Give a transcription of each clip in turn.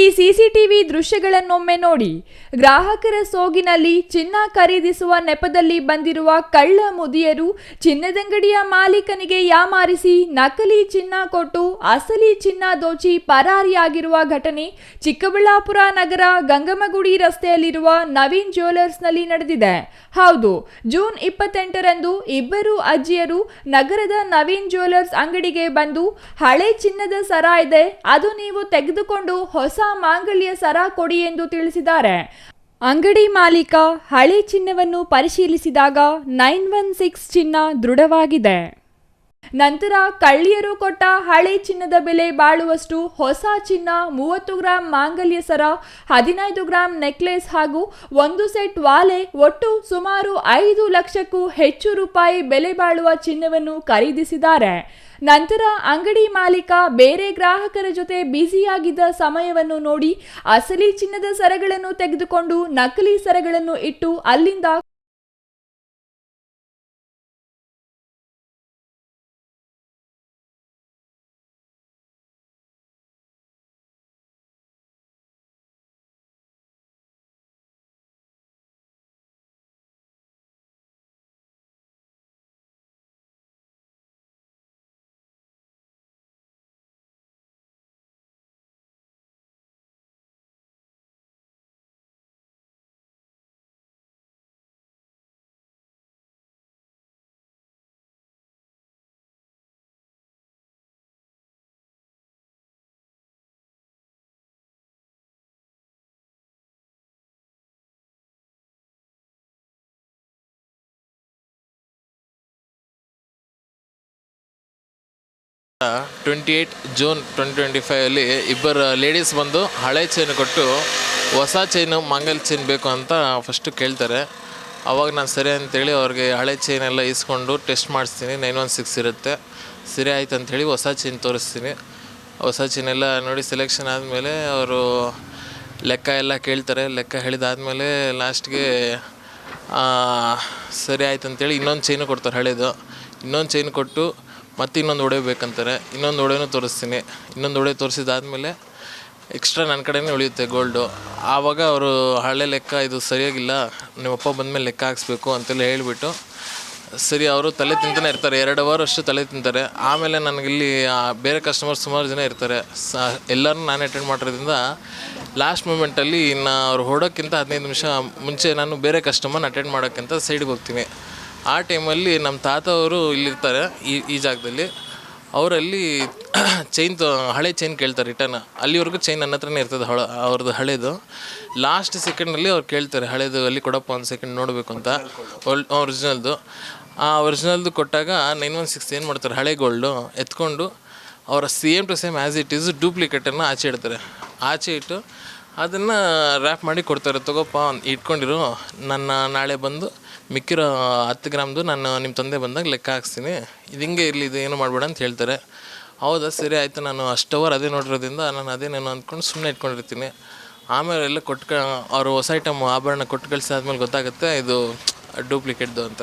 ಈ ಸಿಸಿಟಿವಿ ದೃಶ್ಯಗಳನ್ನೊಮ್ಮೆ ನೋಡಿ. ಗ್ರಾಹಕರ ಸೋಗಿನಲ್ಲಿ ಚಿನ್ನ ಖರೀದಿಸುವ ನೆಪದಲ್ಲಿ ಬಂದಿರುವ ಕಳ್ಳ ಮುದಿಯರು ಚಿನ್ನದಂಗಡಿಯ ಮಾಲೀಕನಿಗೆ ಯಾಮಾರಿಸಿ ನಕಲಿ ಚಿನ್ನ ಕೊಟ್ಟು ಅಸಲಿ ಚಿನ್ನ ದೋಚಿ ಪರಾರಿಯಾಗಿರುವ ಘಟನೆ ಚಿಕ್ಕಬಳ್ಳಾಪುರ ನಗರ ಗಂಗಮ್ಮಗುಡಿ ರಸ್ತೆಯಲ್ಲಿರುವ ನವೀನ್ ಜ್ಯುವೆಲರ್ಸ್ನಲ್ಲಿ ನಡೆದಿದೆ. ಹೌದು, ಜೂನ್ 28ರಂದು ಇಬ್ಬರು ಅಜ್ಜಿಯರು ನಗರದ ನವೀನ್ ಜ್ಯುವೆಲರ್ಸ್ ಅಂಗಡಿಗೆ ಬಂದು ಹಳೆ ಚಿನ್ನದ ಸರ ಇದೆ, ಅದು ನೀವು ತೆಗೆದುಕೊಂಡು ಹೊಸ ಮಾಂಗಲ್ಯ ಸರ ಕೊಡಿ ಎಂದು ತಿಳಿಸಿದ್ದಾರೆ. ಅಂಗಡಿ ಮಾಲೀಕ ಹಳೆ ಚಿನ್ನವನ್ನು ಪರಿಶೀಲಿಸಿದಾಗ 916 ಚಿನ್ನ ದೃಢವಾಗಿದೆ. ನಂತರ ಕಳ್ಳಿಯರು ಕೊಟ್ಟ ಹಳೆ ಚಿನ್ನದ ಬೆಲೆ ಬಾಳುವಷ್ಟು ಹೊಸ ಚಿನ್ನ, 30 ಗ್ರಾಂ ಮಾಂಗಲ್ಯ ಸರ, 15 ಗ್ರಾಂ ನೆಕ್ಲೆಸ್ ಹಾಗೂ 1 ಸೆಟ್ ವಾಲೆ, ಒಟ್ಟು ಸುಮಾರು 5 ಲಕ್ಷಕ್ಕೂ ಹೆಚ್ಚು ರೂಪಾಯಿ ಬೆಲೆ ಬಾಳುವ ಚಿನ್ನವನ್ನು ಖರೀದಿಸಿದ್ದಾರೆ. ನಂತರ ಅಂಗಡಿ ಮಾಲೀಕ ಬೇರೆ ಗ್ರಾಹಕರ ಜೊತೆ ಬ್ಯುಸಿಯಾಗಿದ್ದ ಸಮಯವನ್ನು ನೋಡಿ ಅಸಲಿ ಚಿನ್ನದ ಸರಗಳನ್ನು ತೆಗೆದುಕೊಂಡು ನಕಲಿ ಸರಗಳನ್ನು ಇಟ್ಟು ಅಲ್ಲಿಂದ June 2025 ಇಬ್ಬರು ಲೇಡೀಸ್ ಬಂದು ಹಳೆ ಚೈನ್ ಕೊಟ್ಟು ಹೊಸ ಚೈನು ಮಂಗಲ್ ಚೈನ್ ಬೇಕು ಅಂತ ಫಸ್ಟು ಕೇಳ್ತಾರೆ. ಅವಾಗ ನಾನು ಸರಿ ಅಂತೇಳಿ ಅವ್ರಿಗೆ ಹಳೆ ಚೈನ್ ಎಲ್ಲ ಇಸ್ಕೊಂಡು ಟೆಸ್ಟ್ ಮಾಡಿಸ್ತೀನಿ. 916 ಇರುತ್ತೆ. ಸರಿ ಆಯ್ತು ಅಂಥೇಳಿ ಹೊಸ ಚೈನ್ ತೋರಿಸ್ತೀನಿ. ಹೊಸ ಚೈನ್ ಎಲ್ಲ ನೋಡಿ ಸೆಲೆಕ್ಷನ್ ಆದಮೇಲೆ ಅವರು ಲೆಕ್ಕ ಎಲ್ಲ ಕೇಳ್ತಾರೆ. ಲೆಕ್ಕ ಹೇಳಿದಾದಮೇಲೆ ಲಾಸ್ಟ್ಗೆ ಸರಿ ಆಯ್ತು ಅಂತೇಳಿ ಇನ್ನೊಂದು ಚೈನು ಕೊಡ್ತಾರೆ ಹಳೇದು. ಇನ್ನೊಂದು ಚೈನ್ ಕೊಟ್ಟು ಮತ್ತು ಇನ್ನೊಂದು ಒಡೆ ಬೇಕಂತಾರೆ. ಇನ್ನೊಂದು ಒಡೆನೂ ತೋರಿಸ್ತೀನಿ. ಇನ್ನೊಂದು ಒಡೆ ತೋರಿಸಿದಾದ್ಮೇಲೆ ಎಕ್ಸ್ಟ್ರಾ ನನ್ನ ಕಡೆನೇ ಉಳಿಯುತ್ತೆ ಗೋಲ್ಡು. ಆವಾಗ ಅವರು ಹಳೆ ಲೆಕ್ಕ ಇದು ಸರಿಯಾಗಿಲ್ಲ, ನಿಮ್ಮಪ್ಪ ಬಂದಮೇಲೆ ಲೆಕ್ಕ ಹಾಕ್ಸ್ಬೇಕು ಅಂತೆಲ್ಲ ಹೇಳಿಬಿಟ್ಟು ಸರಿ ಅವರು ತಲೆ ತಿಂತಾನೆ ಇರ್ತಾರೆ. 2 ಅವರ್ ಅಷ್ಟು ತಲೆ ತಿಂತಾರೆ. ಆಮೇಲೆ ನನಗಿಲ್ಲಿ ಬೇರೆ ಕಸ್ಟಮರ್ ಸುಮಾರು ಜನ ಇರ್ತಾರೆ. ಎಲ್ಲರೂ ನಾನು ಅಟೆಂಡ್ ಮಾಡಿರೋದ್ರಿಂದ ಲಾಸ್ಟ್ ಮೂಮೆಂಟಲ್ಲಿ ಇನ್ನು ಅವ್ರು ಹೊಡೋಕ್ಕಿಂತ 15 ನಿಮಿಷ ಮುಂಚೆ ನಾನು ಬೇರೆ ಕಸ್ಟಮರ್ನ ಅಟೆಂಡ್ ಮಾಡೋಕ್ಕಿಂತ ಸೈಡ್ಗೆ ಹೋಗ್ತೀನಿ. ಆ ಟೈಮಲ್ಲಿ ನಮ್ಮ ತಾತ ಅವರು ಇಲ್ಲಿರ್ತಾರೆ ಈ ಜಾಗದಲ್ಲಿ. ಅವರಲ್ಲಿ ಹಳೆ ಚೈನ್ ಕೇಳ್ತಾರೆ ರಿಟರ್ನ್. ಅಲ್ಲಿವರೆಗೂ ಚೈನ್ ನನ್ನ ಹತ್ರನೇ ಇರ್ತದೆ ಅವ್ರದ್ದು ಹಳೇದು. ಲಾಸ್ಟ್ ಸೆಕೆಂಡ್ನಲ್ಲಿ ಅವ್ರು ಕೇಳ್ತಾರೆ ಹಳೇದು ಅಲ್ಲಿ ಕೊಡಪ್ಪ, 1 ಸೆಕೆಂಡ್ ನೋಡಬೇಕು ಅಂತ. ಒರಿಜಿನಲ್ದು ಒರಿಜಿನಲ್ದು ಕೊಟ್ಟಾಗ 916 ಏನು ಮಾಡ್ತಾರೆ, ಹಳೆ ಗೋಲ್ಡು ಎತ್ಕೊಂಡು ಅವರ same to same as it is ಡೂಪ್ಲಿಕೇಟನ್ನು ಆಚೆ ಇಡ್ತಾರೆ. ಆಚೆ ಇಟ್ಟು ಅದನ್ನು ರ್ಯಾಪ್ ಮಾಡಿ ಕೊಡ್ತಾರೆ. ತಗೋಪ್ಪ ಇಟ್ಕೊಂಡಿರು, ನನ್ನ ನಾಳೆ ಬಂದು ಮಿಕ್ಕಿರೋ 10 ಗ್ರಾಮ್ದು ನಾನು ನಿಮ್ಮ ತಂದೆ ಬಂದಾಗ ಲೆಕ್ಕ ಹಾಕ್ಸ್ತೀನಿ, ಇದು ಹಿಂಗೆ ಇರಲಿ, ಇದು ಏನು ಮಾಡಬೇಡ ಅಂತ ಹೇಳ್ತಾರೆ. ಹೌದಾ ಸರಿ ಆಯಿತು, ನಾನು ಅಷ್ಟವರ್ ಅದೇ ನೋಡಿರೋದ್ರಿಂದ ನಾನು ಅದೇನೇನು ಅಂದ್ಕೊಂಡು ಸುಮ್ಮನೆ ಇಟ್ಕೊಂಡಿರ್ತೀನಿ. ಆಮೇಲೆ ಎಲ್ಲ ಅವರು ಹೊಸ ಐಟಮ್ ಆಭರಣ ಕೊಟ್ಟು ಕಳಿಸಾದ್ಮೇಲೆ ಗೊತ್ತಾಗುತ್ತೆ ಇದು ಡೂಪ್ಲಿಕೇಟ್ದು ಅಂತ.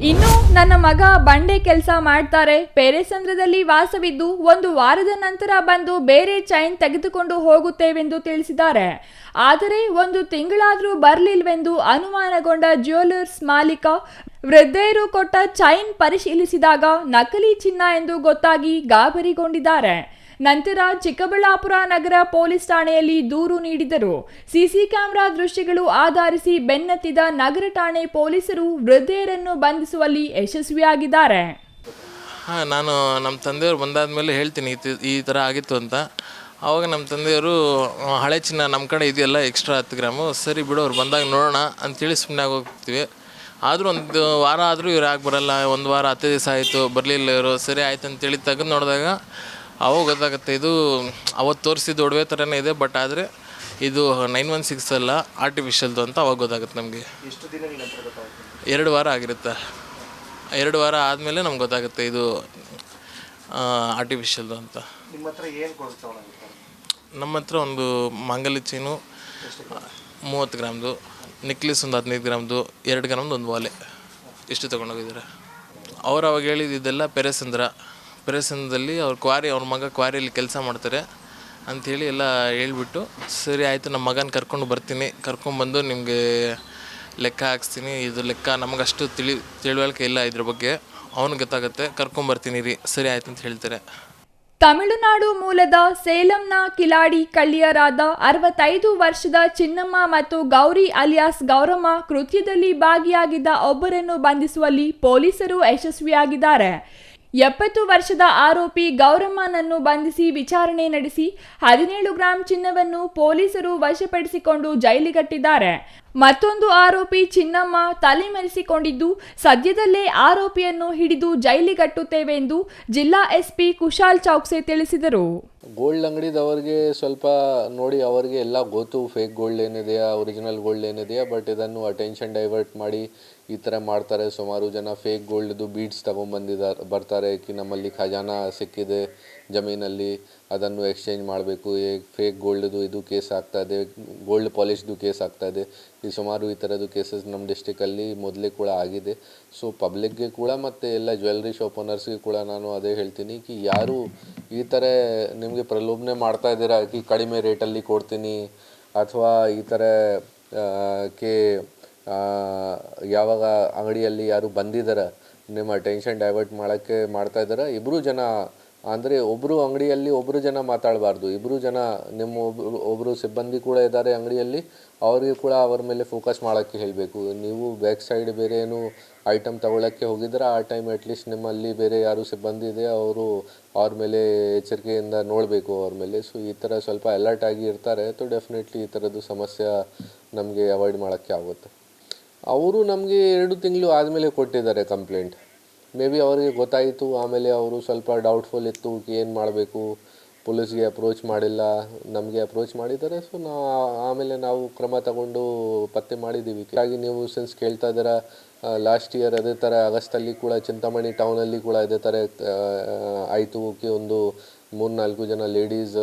ಇನ್ನು ನನ್ನ ಮಗ ಬಂಡೆ ಕೆಲಸ ಮಾಡ್ತಾರೆ, ಪೇರೆಸಂದ್ರದಲ್ಲಿ ವಾಸವಿದ್ದು 1 ವಾರದ ನಂತರ ಬಂದು ಬೇರೆ ಚೈನ್ ತೆಗೆದುಕೊಂಡು ಹೋಗುತ್ತೇವೆಂದು ತಿಳಿಸಿದ್ದಾರೆ. ಆದರೆ 1 ತಿಂಗಳಾದರೂ ಬರಲಿಲ್ವೆಂದು ಅನುಮಾನಗೊಂಡ ಜ್ಯುವೆಲರ್ಸ್ ಮಾಲೀಕ ವೃದ್ಧೆಯರು ಕೊಟ್ಟ ಚೈನ್ ಪರಿಶೀಲಿಸಿದಾಗ ನಕಲಿ ಚಿನ್ನ ಎಂದು ಗೊತ್ತಾಗಿ ಗಾಬರಿಗೊಂಡಿದ್ದಾರೆ. ನಂತರ ಚಿಕ್ಕಬಳ್ಳಾಪುರ ನಗರ ಪೊಲೀಸ್ ಠಾಣೆಯಲ್ಲಿ ದೂರು ನೀಡಿದರು. ಸಿಸಿ ಕ್ಯಾಮೆರಾ ದೃಶ್ಯಗಳು ಆಧರಿಸಿ ಬೆನ್ನತ್ತಿದ ನಗರ ಠಾಣೆ ಪೊಲೀಸರು ವೃದ್ಧೆಯರನ್ನು ಬಂಧಿಸುವಲ್ಲಿ ಯಶಸ್ವಿಯಾಗಿದ್ದಾರೆ. ನಾನು ನಮ್ಮ ತಂದೆಯವರು ಬಂದಾದ್ಮೇಲೆ ಹೇಳ್ತೀನಿ ಈ ಥರ ಆಗಿತ್ತು ಅಂತ. ಆವಾಗ ನಮ್ಮ ತಂದೆಯವರು ಹಳೆ ಚಿನ್ನ ನಮ್ಮ ಕಡೆ ಇದೆಯಲ್ಲ ಎಕ್ಸ್ಟ್ರಾ 10 ಗ್ರಾಮು, ಸರಿ ಬಿಡು ಅವ್ರು ಬಂದಾಗ ನೋಡೋಣ ಅಂಥೇಳಿ ಸುಮ್ಮನೆ ಆಗೋಗ್ತೀವಿ. ಆದರೂ 1 ವಾರ ಆದರೂ ಇವ್ರು ಯಾಕೆ ಬರೋಲ್ಲ, 1 ವಾರ 10 ದಿವಸ ಆಯಿತು ಬರಲಿಲ್ಲ ಇವರು, ಸರಿ ಆಯ್ತು ಅಂತೇಳಿ ತೆಗೆದು ನೋಡಿದಾಗ ಅವಾಗ ಗೊತ್ತಾಗುತ್ತೆ ಇದು ಅವತ್ತು ತೋರಿಸಿದ್ದು ಒಡವೆ ಥರನೇ ಇದೆ, ಬಟ್ ಆದರೆ ಇದು 916 ಅಲ್ಲ ಆರ್ಟಿಫಿಷಿಯಲ್ದು ಅಂತ ಅವಾಗ ಗೊತ್ತಾಗುತ್ತೆ ನಮಗೆ. 2 ವಾರ ಆಗಿರುತ್ತೆ. 2 ವಾರ ಆದಮೇಲೆ ನಮ್ಗೆ ಗೊತ್ತಾಗುತ್ತೆ ಇದು ಆರ್ಟಿಫಿಷಿಯಲ್ದು ಅಂತ. ನಮ್ಮ ಹತ್ರ ಒಂದು ಮಾಂಗಲ್ಯ ಚೈನು 30 ಗ್ರಾಮ್ದು, ನೆಕ್ಲೆಸ್ ಒಂದು 15 ಗ್ರಾಮ್ದು, 2 ಗ್ರಾಮ್ದು ಒಂದು ವಾಲೆ, ಇಷ್ಟು ತೊಗೊಂಡೋಗಿದ್ದಾರೆ. ಅವ್ರು ಅವಾಗ ಹೇಳಿದ್ದೆಲ್ಲ ಪೆರೆಸಂದ್ರದಲ್ಲಿ ಅವ್ರ ಮಗ ಕ್ವಾರಿಯಲ್ಲಿ ಕೆಲಸ ಮಾಡ್ತಾರೆ. ಅಂಥೇಳಿ ಎಲ್ಲ ಹೇಳ್ಬಿಟ್ಟು, ಸರಿ ಆಯಿತು ನಮ್ಮ ಮಗನ ಕರ್ಕೊಂಡು ಬರ್ತೀನಿ, ಕರ್ಕೊಂಡ್ಬಂದು ನಿಮಗೆ ಲೆಕ್ಕ ಹಾಕ್ಸ್ತೀನಿ, ಇದು ಲೆಕ್ಕ ನಮಗಷ್ಟು ತಿಳುವಳಿಕೆ ಇಲ್ಲ ಇದ್ರ ಬಗ್ಗೆ, ಅವ್ನಿಗೆ ಗೊತ್ತಾಗುತ್ತೆ, ಕರ್ಕೊಂಬರ್ತೀನಿ ರೀ, ಸರಿ ಆಯ್ತು ಅಂತ ಹೇಳ್ತಾರೆ. ತಮಿಳುನಾಡು ಮೂಲದ ಸೇಲಂನ ಕಿಲಾಡಿ ಕಳ್ಳಿಯರಾದ 65 ವರ್ಷದ ಚಿನ್ನಮ್ಮ ಮತ್ತು ಗೌರಿ ಅಲಿಯಾಸ್ ಗೌರಮ್ಮ ಕೃತ್ಯದಲ್ಲಿ ಭಾಗಿಯಾಗಿದ್ದ ಒಬ್ಬರನ್ನು ಬಂಧಿಸುವಲ್ಲಿ ಪೊಲೀಸರು ಯಶಸ್ವಿಯಾಗಿದ್ದಾರೆ. 70 ವರ್ಷದ ಆರೋಪಿ ಗೌರಮ್ಮನನ್ನು ಬಂಧಿಸಿ ವಿಚಾರಣೆ ನಡೆಸಿ 17 ಗ್ರಾಂ ಚಿನ್ನವನ್ನು ಪೊಲೀಸರು ವಶಪಡಿಸಿಕೊಂಡು ಜೈಲಿಗಟ್ಟಿದ್ದಾರೆ. ಮತ್ತೊಂದು ಆರೋಪಿ ಚಿನ್ನಮ್ಮ ತಲೆಮರೆಸಿಕೊಂಡಿದ್ದು, ಸದ್ಯದಲ್ಲೇ ಆರೋಪಿಯನ್ನು ಹಿಡಿದು ಜೈಲಿಗಟ್ಟುತ್ತೇವೆ ಎಂದು ಜಿಲ್ಲಾ ಎಸ್ಪಿ ಕುಶಾಲ್ ಚೌಕ್ಸೆ ತಿಳಿಸಿದರು. ಗೋಲ್ಡ್ ಅಂಗಡಿದವ್ರಿಗೆ ಸ್ವಲ್ಪ ನೋಡಿ, ಅವರಿಗೆ ಎಲ್ಲ ಗೊತ್ತು ಫೇಕ್ ಗೋಲ್ಡ್ ಏನಿದೆಯಾ ಒರಿಜಿನಲ್ ಗೋಲ್ಡ್ ಏನಿದೆಯಾ, ಬಟ್ ಇದನ್ನು ಅಟೆನ್ಷನ್ ಡೈವರ್ಟ್ ಮಾಡಿ ಈ ಥರ ಮಾಡ್ತಾರೆ. ಸುಮಾರು ಜನ ಫೇಕ್ ಗೋಲ್ಡ್ದು ಬೀಡ್ಸ್ ಬರ್ತಾರೆ ಕಿ ನಮ್ಮಲ್ಲಿ ಖಜಾನ ಸಿಕ್ಕಿದೆ ಜಮೀನಲ್ಲಿ, ಅದನ್ನು ಎಕ್ಸ್ಚೇಂಜ್ ಮಾಡಬೇಕು, ಫೇಕ್ ಗೋಲ್ಡ್ದು ಇದು ಕೇಸ್ ಆಗ್ತಾಯಿದೆ, ಗೋಲ್ಡ್ ಪಾಲಿಶ್ದು ಕೇಸ್ ಆಗ್ತಾಯಿದೆ. ಈ ಸುಮಾರು ಈ ಥರದ್ದು ಕೇಸಸ್ ನಮ್ಮ ಡಿಸ್ಟಿಕಲ್ಲಿ ಮೊದಲೇ ಕೂಡ ಆಗಿದೆ. ಸೊ ಪಬ್ಲಿಕ್ಗೆ ಕೂಡ ಮತ್ತು ಎಲ್ಲ ಜ್ಯುವೆಲ್ರಿ ಶಾಪ್ ಓನರ್ಸ್ಗೆ ಕೂಡ ನಾನು ಅದೇ ಹೇಳ್ತೀನಿ ಕಿ ಯಾರು ಈ ಥರ ನಿಮಗೆ ಪ್ರಲೋಭನೆ ಮಾಡ್ತಾ ಇದ್ದೀರಾ ಕಿ ಕಡಿಮೆ ರೇಟಲ್ಲಿ ಕೊಡ್ತೀನಿ ಅಥವಾ ಈ ಥರ ಯಾವಾಗ ಅಂಗಡಿಯಲ್ಲಿ ಯಾರು ಬಂದಿದ್ದಾರೆ ನಿಮ್ಮ ಟೆನ್ಷನ್ ಡೈವರ್ಟ್ ಮಾಡೋಕ್ಕೆ ಮಾಡ್ತಾ ಇದ್ದಾರೆ, ಇಬ್ಬರು ಜನ ಅಂದರೆ ಒಬ್ಬರು ಅಂಗಡಿಯಲ್ಲಿ ಒಬ್ಬರು ಜನ ಮಾತಾಡಬಾರ್ದು, ಇಬ್ಬರು ಜನ ನಿಮ್ಮ ಒಬ್ಬರು ಸಿಬ್ಬಂದಿ ಕೂಡ ಇದ್ದಾರೆ ಅಂಗಡಿಯಲ್ಲಿ, ಅವರಿಗೆ ಕೂಡ ಅವ್ರ ಮೇಲೆ ಫೋಕಸ್ ಮಾಡೋಕ್ಕೆ ಹೇಳಬೇಕು. ನೀವು ಬ್ಯಾಕ್ ಸೈಡ್ ಬೇರೆ ಏನು ಐಟಮ್ ತಗೊಳ್ಳೋಕ್ಕೆ ಹೋಗಿದ್ರೆ ಆ ಟೈಮ್ ಅಟ್ಲೀಸ್ಟ್ ನಿಮ್ಮಲ್ಲಿ ಬೇರೆ ಯಾರು ಸಿಬ್ಬಂದಿ ಇದೆ ಅವರು ಅವ್ರ ಮೇಲೆ ಎಚ್ಚರಿಕೆಯಿಂದ ನೋಡಬೇಕು ಅವ್ರ ಮೇಲೆ. ಸೊ ಈ ಥರ ಸ್ವಲ್ಪ ಅಲರ್ಟ್ ಆಗಿ ಇರ್ತಾರೆ, ಸೊ ಡೆಫಿನೆಟ್ಲಿ ಈ ಥರದ್ದು ಸಮಸ್ಯೆ ನಮಗೆ ಅವಾಯ್ಡ್ ಮಾಡೋಕ್ಕೆ ಆಗುತ್ತೆ. ಅವರು ನಮಗೆ 2 ತಿಂಗಳು ಆದಮೇಲೆ ಕೊಟ್ಟಿದ್ದಾರೆ ಕಂಪ್ಲೇಂಟ್. ಮೇ ಬಿ ಅವರಿಗೆ ಗೊತ್ತಾಯಿತು, ಆಮೇಲೆ ಅವರು ಸ್ವಲ್ಪ ಡೌಟ್ಫುಲ್ ಇತ್ತು ಏನು ಮಾಡಬೇಕು, ಪೊಲೀಸ್ಗೆ ಅಪ್ರೋಚ್ ಮಾಡಿಲ್ಲ, ನಮಗೆ ಅಪ್ರೋಚ್ ಮಾಡಿದ್ದಾರೆ. ಸೊ ಆಮೇಲೆ ನಾವು ಕ್ರಮ ತಗೊಂಡು ಪತ್ತೆ ಮಾಡಿದ್ದೀವಿ. ಹಾಗಾಗಿ ನೀವು ಸೆನ್ಸ್ ಕೇಳ್ತಾ ಇದ್ದೀರಾ, ಲಾಸ್ಟ್ ಇಯರ್ ಅದೇ ಥರ ಆಗಸ್ಟಲ್ಲಿ ಕೂಡ ಚಿಂತಾಮಣಿ ಟೌನಲ್ಲಿ ಕೂಡ ಅದೇ ಥರ ಆಯಿತು ಕಿ ಒಂದು 3-4 ಜನ ಲೇಡೀಸ್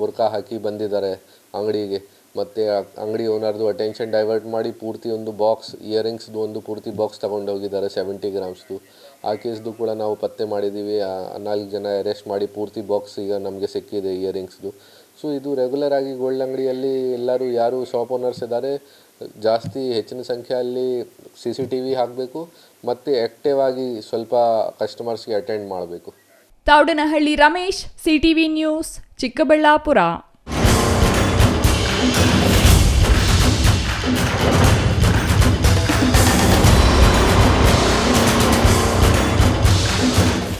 ಬುರ್ಕಾ ಹಾಕಿ ಬಂದಿದ್ದಾರೆ ಅಂಗಡಿಗೆ, ಮತ್ತು ಅಂಗಡಿ ಓನರ್ದು ಅಟೆನ್ಷನ್ ಡೈವರ್ಟ್ ಮಾಡಿ ಪೂರ್ತಿ ಒಂದು ಬಾಕ್ಸ್ ಇಯರಿಂಗ್ಸ್ದು ಒಂದು ಪೂರ್ತಿ ಬಾಕ್ಸ್ ತೊಗೊಂಡೋಗಿದ್ದಾರೆ 70 ಗ್ರಾಮ್ಸ್ದು. ಆ ಕೇಸ್ದು ಕೂಡ ನಾವು ಪತ್ತೆ ಮಾಡಿದ್ದೀವಿ. 4 ಜನ ಅರೆಸ್ಟ್ ಮಾಡಿ ಪೂರ್ತಿ ಬಾಕ್ಸ್ ಈಗ ನಮಗೆ ಸಿಕ್ಕಿದೆ ಇಯರಿಂಗ್ಸ್ದು. ಸೊ ಇದು ರೆಗ್ಯುಲರ್ ಆಗಿ ಗೋಲ್ಡ್ ಅಂಗಡಿಯಲ್ಲಿ ಎಲ್ಲರೂ ಯಾರು ಶಾಪ್ ಓನರ್ಸ್ ಇದ್ದಾರೆ ಜಾಸ್ತಿ ಹೆಚ್ಚಿನ ಸಂಖ್ಯೆಯಲ್ಲಿ CCTV ಹಾಕಬೇಕು ಮತ್ತು ಆ್ಯಕ್ಟಿವ್ ಆಗಿ ಸ್ವಲ್ಪ ಕಸ್ಟಮರ್ಸ್ಗೆ ಅಟೆಂಡ್ ಮಾಡಬೇಕು. Thoudanahalli Ramesh, CTV news, Chikkaballapur.